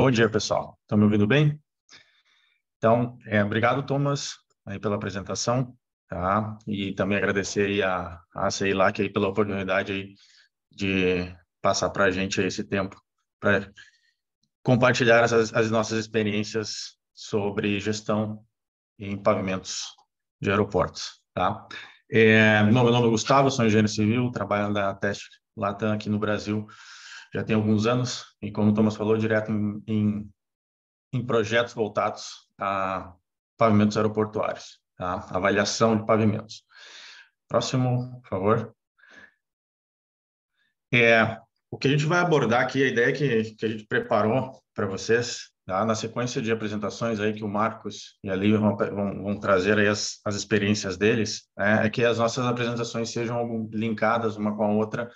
Bom dia, pessoal. Estão me ouvindo bem? Então, obrigado, Thomas, aí pela apresentação, tá? E também agradecer aí a Ceilac aí pela oportunidade aí de passar para a gente aí esse tempo para compartilhar as nossas experiências sobre gestão em pavimentos de aeroportos, tá? Meu nome é Gustavo, sou engenheiro civil, trabalho na Teste Latam aqui no Brasil já tem alguns anos, e como o Thomas falou, direto em projetos voltados a pavimentos aeroportuários, tá? Avaliação de pavimentos. Próximo, por favor. O que a gente vai abordar aqui, a ideia que a gente preparou para vocês, tá? Na sequência de apresentações aí que o Marcos e a Lívia vão trazer aí as experiências deles, é que as nossas apresentações sejam linkadas uma com a outra,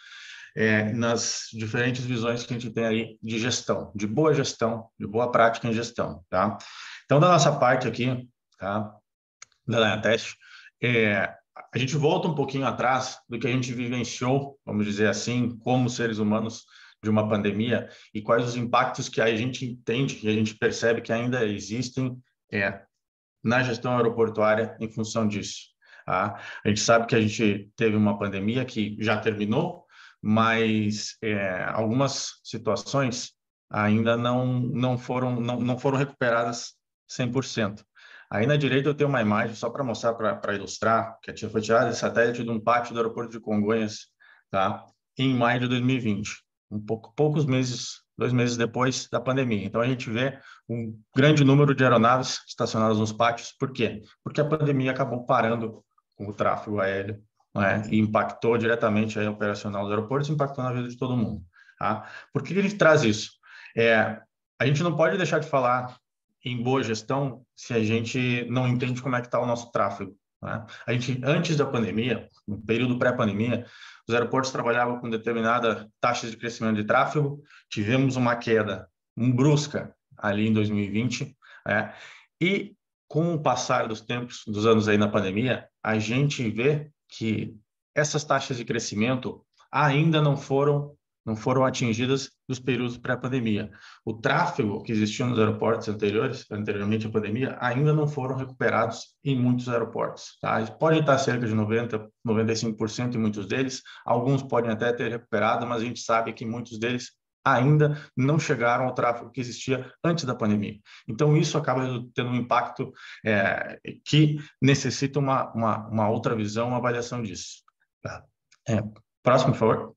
nas diferentes visões que a gente tem aí de gestão, de boa prática em gestão, tá? Então, da nossa parte aqui, tá? Da Linhatest, a gente volta um pouquinho atrás do que a gente vivenciou, vamos dizer assim, como seres humanos de uma pandemia e quais os impactos que a gente entende e a gente percebe que ainda existem na gestão aeroportuária em função disso. Tá? A gente sabe que a gente teve uma pandemia que já terminou, mas algumas situações ainda não foram recuperadas 100%. Aí na direita eu tenho uma imagem só para mostrar, para ilustrar, que foi tirada de satélite de um pátio do aeroporto de Congonhas, tá? Em maio de 2020, poucos meses, 2 meses depois da pandemia. Então a gente vê um grande número de aeronaves estacionadas nos pátios. Por quê? Porque a pandemia acabou parando com o tráfego aéreo, né? E impactou diretamente a operacional dos aeroportos, impactou na vida de todo mundo. Tá? Por que a gente traz isso? A gente não pode deixar de falar em boa gestão se a gente não entende como é que está o nosso tráfego. Né? A gente, antes da pandemia, no período pré-pandemia, os aeroportos trabalhavam com determinada taxa de crescimento de tráfego, tivemos uma queda brusca ali em 2020, e com o passar dos tempos, dos anos aí na pandemia, a gente vê que essas taxas de crescimento ainda não foram atingidas nos períodos pré-pandemia. O tráfego que existia nos aeroportos anteriormente à pandemia, ainda não foram recuperados em muitos aeroportos. Tá? Pode estar cerca de 90%, 95% em muitos deles, alguns podem até ter recuperado, mas a gente sabe que muitos deles ainda não chegaram ao tráfego que existia antes da pandemia. Então, isso acaba tendo um impacto que necessita uma outra visão, uma avaliação disso. Tá? Próximo, por favor.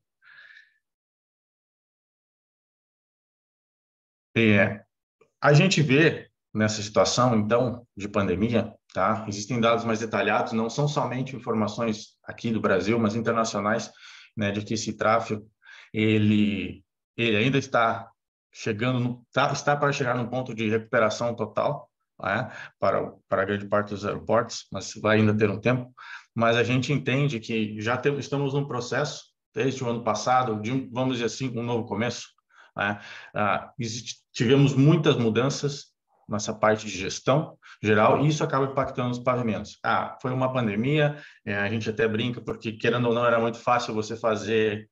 A gente vê nessa situação, então, de pandemia, tá? Existem dados mais detalhados, não são somente informações aqui do Brasil, mas internacionais, né, de que esse tráfego ele ainda está chegando, está para chegar num ponto de recuperação total, né, para a grande parte dos aeroportos, mas vai ainda ter um tempo. Mas a gente entende que estamos num processo, desde o ano passado, vamos dizer assim, um novo começo, né? Tivemos muitas mudanças nessa parte de gestão geral e isso acaba impactando os pavimentos. Foi uma pandemia, a gente até brinca porque, querendo ou não, era muito fácil você fazer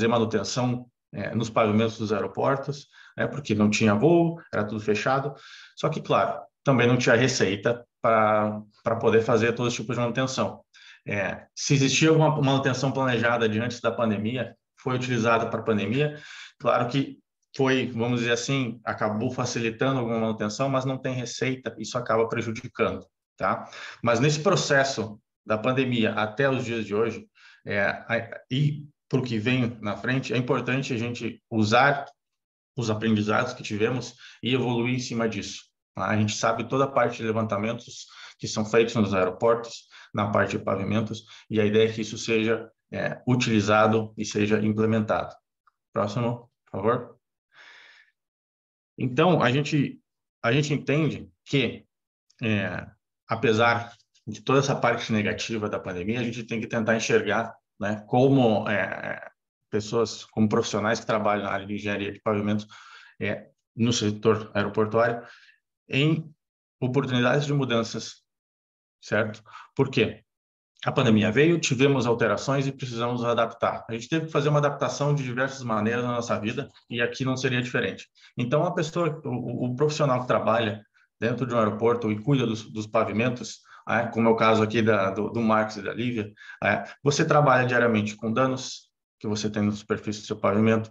manutenção nos pavimentos dos aeroportos, né, porque não tinha voo, era tudo fechado. Só que, claro, também não tinha receita para poder fazer todo esse tipo de manutenção. Se existia alguma manutenção planejada antes da pandemia, foi utilizada para a pandemia. Claro que foi, vamos dizer assim, acabou facilitando alguma manutenção, mas não tem receita, isso acaba prejudicando, tá? Mas nesse processo da pandemia até os dias de hoje, e para o que vem na frente, é importante a gente usar os aprendizados que tivemos e evoluir em cima disso. Tá? A gente sabe toda a parte de levantamentos que são feitos nos aeroportos, na parte de pavimentos, e a ideia é que isso seja utilizado e seja implementado. Próximo, por favor. Então, a gente entende que, apesar de toda essa parte negativa da pandemia, a gente tem que tentar enxergar, né, como pessoas, como profissionais que trabalham na área de engenharia de pavimentos no setor aeroportuário, em oportunidades de mudanças, certo? Por quê? A pandemia veio, tivemos alterações e precisamos adaptar. A gente teve que fazer uma adaptação de diversas maneiras na nossa vida e aqui não seria diferente. Então, a pessoa, o profissional que trabalha dentro de um aeroporto e cuida dos pavimentos, como é o caso aqui do Marcos e da Lívia, você trabalha diariamente com danos que você tem na superfície do seu pavimento,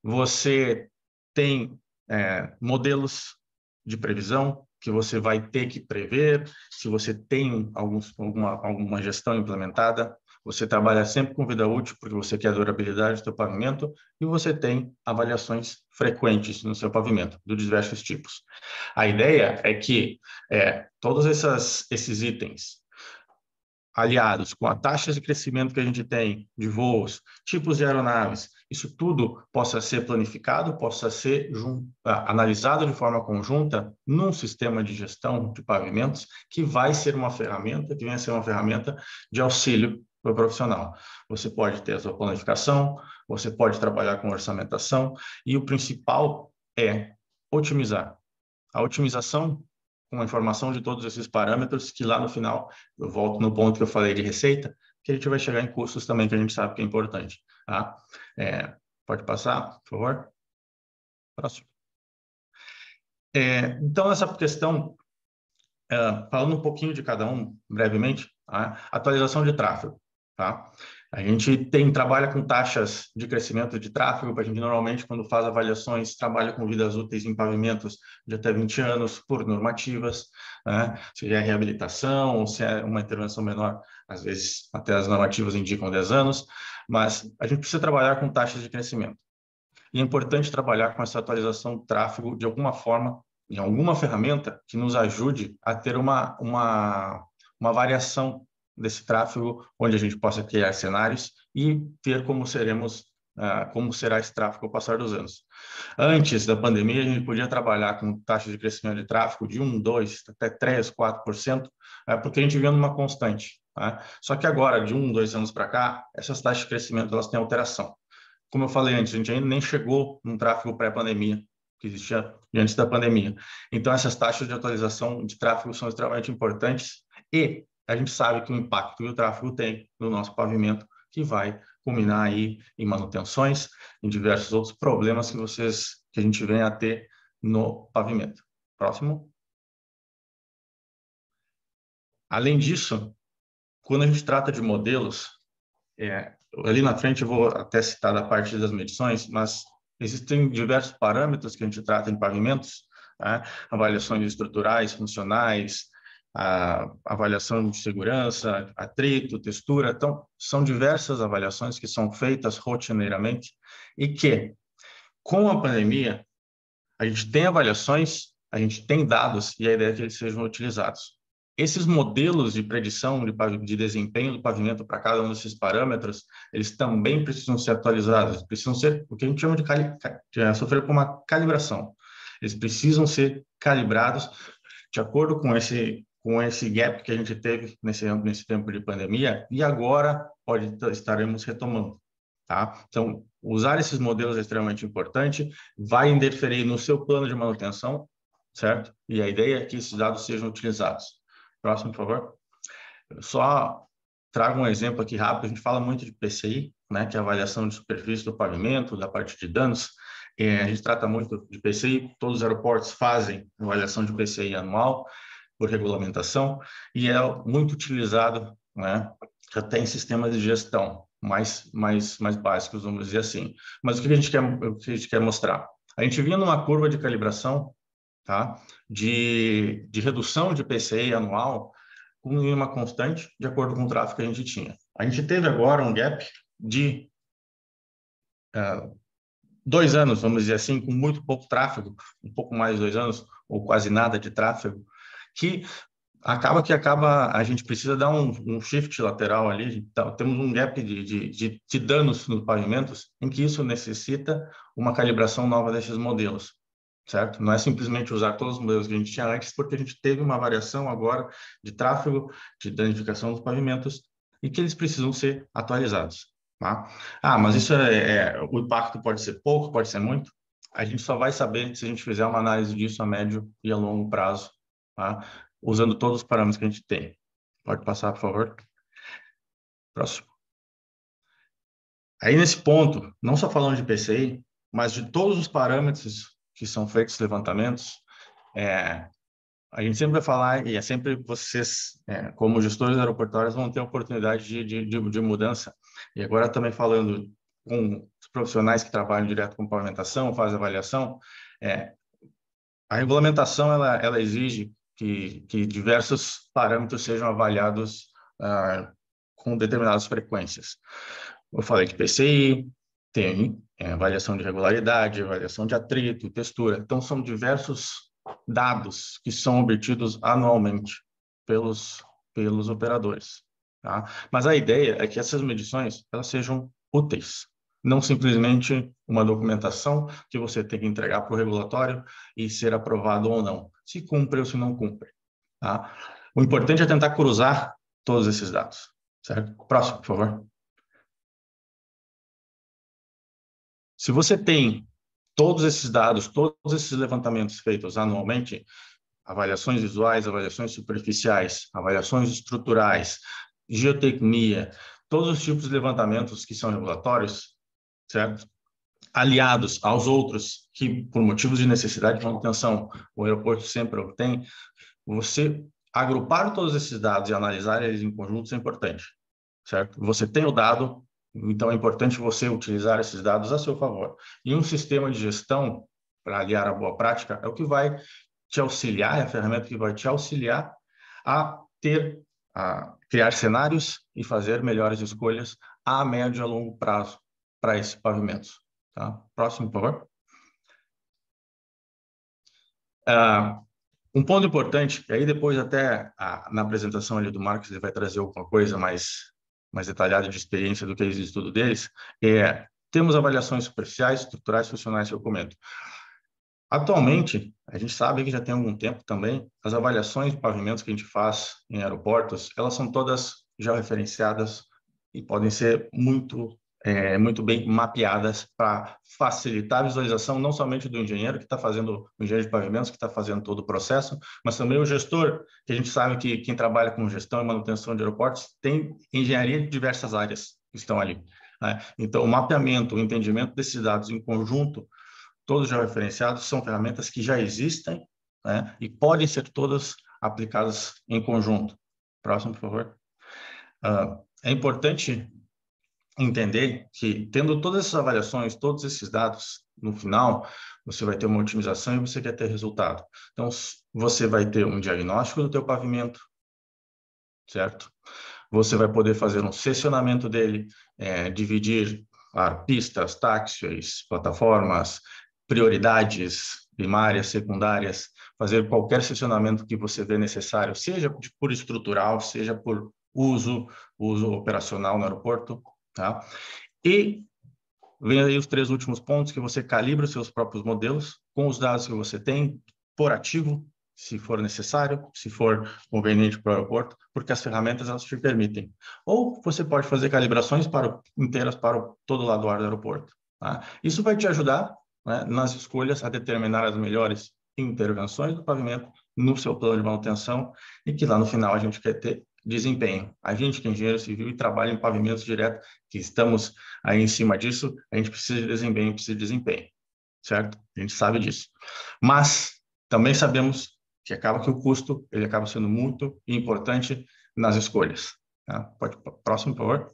você tem modelos de previsão que você vai ter que prever, se você tem alguma gestão implementada, você trabalha sempre com vida útil, porque você quer a durabilidade do seu pavimento, e você tem avaliações frequentes no seu pavimento, de diversos tipos. A ideia é que todos esses itens, aliados com a taxa de crescimento que a gente tem de voos, tipos de aeronaves, isso tudo possa ser planificado, possa ser analisado de forma conjunta num sistema de gestão de pavimentos que vai ser uma ferramenta, que vem a ser uma ferramenta de auxílio para o profissional. Você pode ter a sua planificação, você pode trabalhar com orçamentação e o principal é otimizar. A otimização com a informação de todos esses parâmetros, que lá no final, eu volto no ponto que eu falei de receita, que a gente vai chegar em custos também, que a gente sabe que é importante. Tá? Pode passar, por favor? Próximo. Então, essa questão, falando um pouquinho de cada um, brevemente, atualização de tráfego. Tá? A gente trabalha com taxas de crescimento de tráfego, a gente normalmente, quando faz avaliações, trabalha com vidas úteis em pavimentos de até 20 anos, por normativas, né? Se é reabilitação ou se é uma intervenção menor, às vezes até as normativas indicam 10 anos, mas a gente precisa trabalhar com taxas de crescimento. E é importante trabalhar com essa atualização do tráfego de alguma forma, em alguma ferramenta que nos ajude a ter uma variação desse tráfego, onde a gente possa criar cenários e ver como será esse tráfego ao passar dos anos. Antes da pandemia, a gente podia trabalhar com taxas de crescimento de tráfego de 1, 2, até 3, 4%, porque a gente vê uma constante. Tá? Só que agora, de 1, 2 anos para cá, essas taxas de crescimento elas têm alteração. Como eu falei antes, a gente ainda nem chegou num tráfego pré-pandemia, que existia antes da pandemia. Então, essas taxas de atualização de tráfego são extremamente importantes e a gente sabe que o impacto que o tráfego tem no nosso pavimento, que vai culminar aí em manutenções, em diversos outros problemas que a gente vem a ter no pavimento. Próximo. Além disso, quando a gente trata de modelos, ali na frente eu vou até citar da parte das medições, mas existem diversos parâmetros que a gente trata em pavimentos, né? Avaliações estruturais, funcionais, a avaliação de segurança, atrito, textura. Então, são diversas avaliações que são feitas rotineiramente e que, com a pandemia, a gente tem avaliações, a gente tem dados e a ideia é que eles sejam utilizados. Esses modelos de predição de desempenho do pavimento para cada um desses parâmetros, eles também precisam ser atualizados, precisam ser o que a gente chama de sofrer com uma calibração. Eles precisam ser calibrados de acordo com esse gap que a gente teve nesse tempo de pandemia e agora estaremos retomando. Tá? Então, usar esses modelos é extremamente importante, vai interferir no seu plano de manutenção, certo? E a ideia é que esses dados sejam utilizados. Próximo, por favor. Eu só trago um exemplo aqui rápido. A gente fala muito de PCI, né, que é a avaliação de superfície do pavimento, da parte de danos. A gente trata muito de PCI, todos os aeroportos fazem avaliação de PCI anual, por regulamentação, e é muito utilizado, né, até em sistemas de gestão mais básicos, vamos dizer assim. Mas o que a gente quer mostrar? A gente vinha numa curva de calibração, tá, de redução de PCI anual com uma constante de acordo com o tráfego que a gente tinha. A gente teve agora um gap de 2 anos, vamos dizer assim, com muito pouco tráfego, um pouco mais de 2 anos, ou quase nada de tráfego, que acaba a gente precisa dar um shift lateral ali, então, temos um gap de danos nos pavimentos, em que isso necessita uma calibração nova desses modelos, certo? Não é simplesmente usar todos os modelos que a gente tinha antes, porque a gente teve uma variação agora de tráfego, de danificação dos pavimentos, e que eles precisam ser atualizados. Tá? Mas isso o impacto pode ser pouco, pode ser muito. A gente só vai saber se a gente fizer uma análise disso a médio e a longo prazo, tá? Usando todos os parâmetros que a gente tem. Pode passar, por favor. Próximo. Aí, nesse ponto, não só falando de PCI, mas de todos os parâmetros que são feitos levantamentos, a gente sempre vai falar, e é sempre vocês, como gestores aeroportuários, vão ter a oportunidade de mudança. E agora também falando com os profissionais que trabalham direto com pavimentação, fazem avaliação, a regulamentação ela exige que diversos parâmetros sejam avaliados com determinadas frequências. Eu falei de PCI, tem avaliação de regularidade, avaliação de atrito, textura. Então, são diversos dados que são obtidos anualmente pelos operadores. Tá? Mas a ideia é que essas medições elas sejam úteis, não simplesmente uma documentação que você tem que entregar para o regulatório e ser aprovado ou não, se cumpre ou se não cumpre. Tá? O importante é tentar cruzar todos esses dados. Certo? Próximo, por favor. Se você tem todos esses dados, todos esses levantamentos feitos anualmente, avaliações visuais, avaliações superficiais, avaliações estruturais, geotecnia, todos os tipos de levantamentos que são regulatórios, certo? Aliados aos outros que, por motivos de necessidade de manutenção, o aeroporto sempre obtém, você agrupar todos esses dados e analisar eles em conjunto é importante, certo? Você tem o dado, então é importante você utilizar esses dados a seu favor. E um sistema de gestão, para aliar a boa prática, é o que vai te auxiliar, é a ferramenta que vai te auxiliar a criar cenários e fazer melhores escolhas a médio e a longo prazo para esses pavimentos. Tá? Próximo, por favor. Um ponto importante, e aí depois até na apresentação ali do Marcos ele vai trazer alguma coisa mais detalhada de experiência do que eles estudo deles, temos avaliações superficiais, estruturais, funcionais que eu comento. Atualmente, a gente sabe que já tem algum tempo também, as avaliações de pavimentos que a gente faz em aeroportos, elas são todas já referenciadas e podem ser muito bem mapeadas para facilitar a visualização não somente do engenheiro que está fazendo, o engenheiro de pavimentos que está fazendo todo o processo, mas também o gestor, que a gente sabe que quem trabalha com gestão e manutenção de aeroportos tem engenharia de diversas áreas que estão ali. Né? Então, o mapeamento, o entendimento desses dados em conjunto, todos já referenciados, são ferramentas que já existem, né? E podem ser todas aplicadas em conjunto. Próximo, por favor. É importante entender que, tendo todas essas avaliações, todos esses dados, no final, você vai ter uma otimização e você quer ter resultado. Então, você vai ter um diagnóstico do teu pavimento, certo? Você vai poder fazer um seccionamento dele, dividir pistas, táxis, plataformas, prioridades primárias, secundárias, fazer qualquer seccionamento que você vê necessário, seja por estrutural, seja por uso operacional no aeroporto, tá? E vem aí os 3 últimos pontos, que você calibra os seus próprios modelos com os dados que você tem, por ativo, se for necessário, se for conveniente para o aeroporto, porque as ferramentas elas te permitem. Ou você pode fazer calibrações inteiras para todo o lado do aeroporto. Tá? Isso vai te ajudar, né, nas escolhas a determinar as melhores intervenções do pavimento no seu plano de manutenção e que lá no final a gente quer ter desempenho. A gente que é engenheiro civil e trabalha em pavimentos direto, que estamos aí em cima disso, a gente precisa de desempenho, certo? A gente sabe disso. Mas também sabemos que acaba que o custo ele acaba sendo muito importante nas escolhas. Tá? Pode próximo, por favor.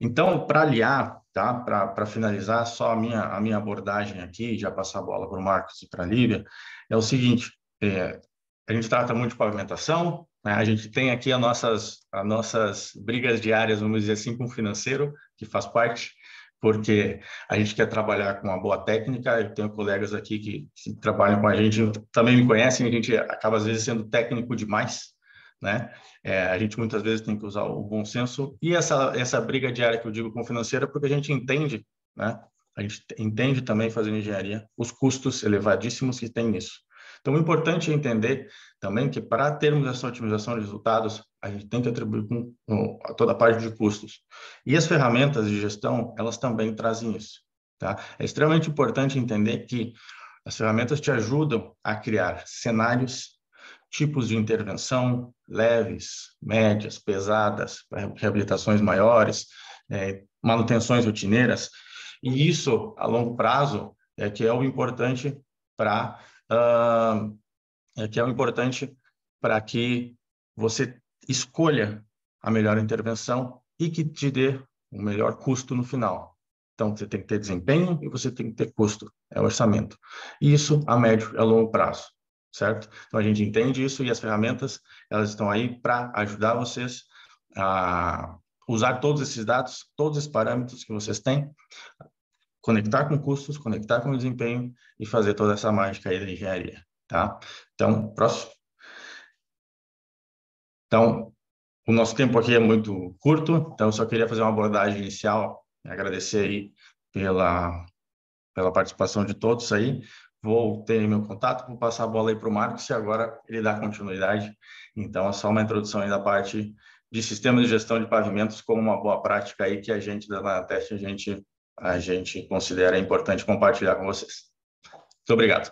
Então, para aliar, tá? Para finalizar, só a minha abordagem aqui, já passar a bola para o Marcos e para a Lívia, é o seguinte: a gente trata muito de pavimentação, né? A gente tem aqui as nossas brigas diárias, vamos dizer assim, com o financeiro, que faz parte, porque a gente quer trabalhar com uma boa técnica. Eu tenho colegas aqui que trabalham com a gente, também me conhecem, a gente acaba às vezes sendo técnico demais, né? A gente muitas vezes tem que usar o bom senso e essa briga diária que eu digo com o financeiro, porque a gente entende, né? A gente entende também, fazendo engenharia, os custos elevadíssimos que tem nisso. Então, o importante é entender também que, para termos essa otimização de resultados, a gente tem que atribuir com toda a parte de custos. E as ferramentas de gestão, elas também trazem isso. Tá? É extremamente importante entender que as ferramentas te ajudam a criar cenários, tipos de intervenção, leves, médias, pesadas, reabilitações maiores, manutenções rotineiras, e isso, a longo prazo, é que é o importante para que você escolha a melhor intervenção e que te dê o melhor custo no final. Então, você tem que ter desempenho e você tem que ter custo, é orçamento. Isso a médio e a longo prazo, certo? Então, a gente entende isso e as ferramentas, elas estão aí para ajudar vocês a usar todos esses dados, todos esses parâmetros que vocês têm, conectar com custos, conectar com desempenho e fazer toda essa mágica aí da engenharia, tá? Então, próximo. Então, o nosso tempo aqui é muito curto, então eu só queria fazer uma abordagem inicial, agradecer aí pela participação de todos aí. Vou ter meu contato, vou passar a bola aí para o Marcos e agora ele dá continuidade. Então, é só uma introdução aí da parte de sistemas de gestão de pavimentos como uma boa prática aí que a gente da Nanatest, a gente considera importante compartilhar com vocês. Muito obrigado.